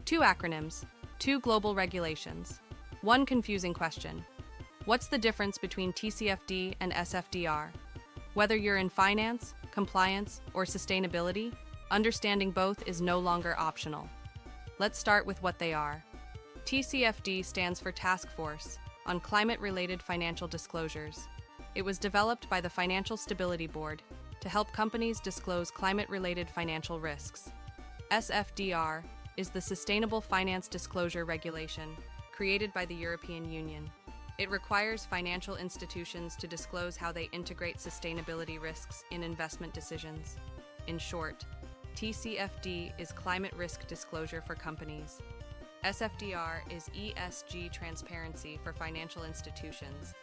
Two acronyms, two global regulations. One confusing question. What's the difference between TCFD and SFDR? Whether you're in finance, compliance, or sustainability, understanding both is no longer optional. Let's start with what they are. TCFD stands for Task Force on Climate-Related Financial Disclosures. It was developed by the Financial Stability Board to help companies disclose climate-related financial risks. SFDR is the Sustainable Finance Disclosure Regulation created by the European Union. It requires financial institutions to disclose how they integrate sustainability risks in investment decisions. In short, TCFD is climate risk disclosure for companies. SFDR is ESG transparency for financial institutions.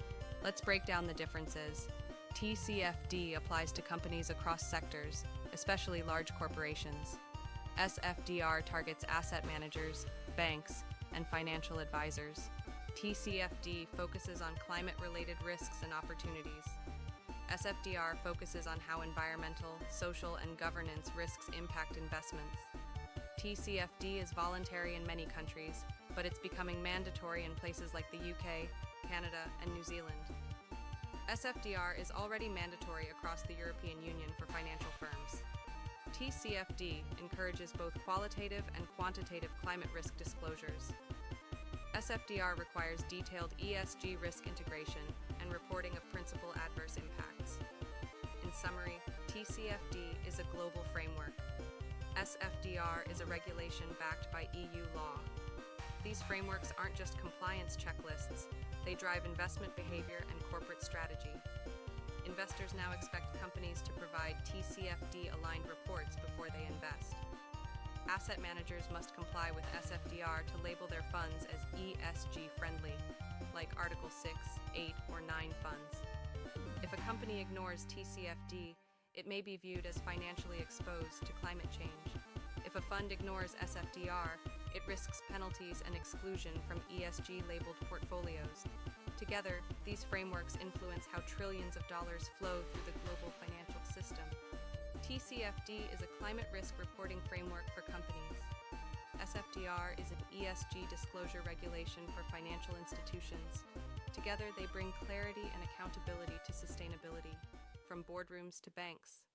Let's break down the differences. TCFD applies to companies across sectors, especially large corporations. SFDR targets asset managers, banks, and financial advisors. TCFD focuses on climate-related risks and opportunities. SFDR focuses on how environmental, social, and governance risks impact investments. TCFD is voluntary in many countries, but it's becoming mandatory in places like the UK, Canada, and New Zealand. SFDR is already mandatory across the European Union for financial firms. TCFD encourages both qualitative and quantitative climate risk disclosures. SFDR requires detailed ESG risk integration and reporting of principal adverse impacts. In summary, TCFD is a global framework. SFDR is a regulation backed by EU law. These frameworks aren't just compliance checklists, they drive investment behavior and corporate strategy. Investors now expect companies to provide TCFD-aligned reports before they invest. Asset managers must comply with SFDR to label their funds as ESG-friendly, like Article 6, 8, or 9 funds. If a company ignores TCFD, it may be viewed as financially exposed to climate change. If a fund ignores SFDR, it risks penalties and exclusion from ESG-labeled portfolios. Together, these frameworks influence how trillions of dollars flow through the global financial system. TCFD is a climate risk reporting framework for companies. SFDR is an ESG disclosure regulation for financial institutions. Together, they bring clarity and accountability to sustainability, from boardrooms to banks.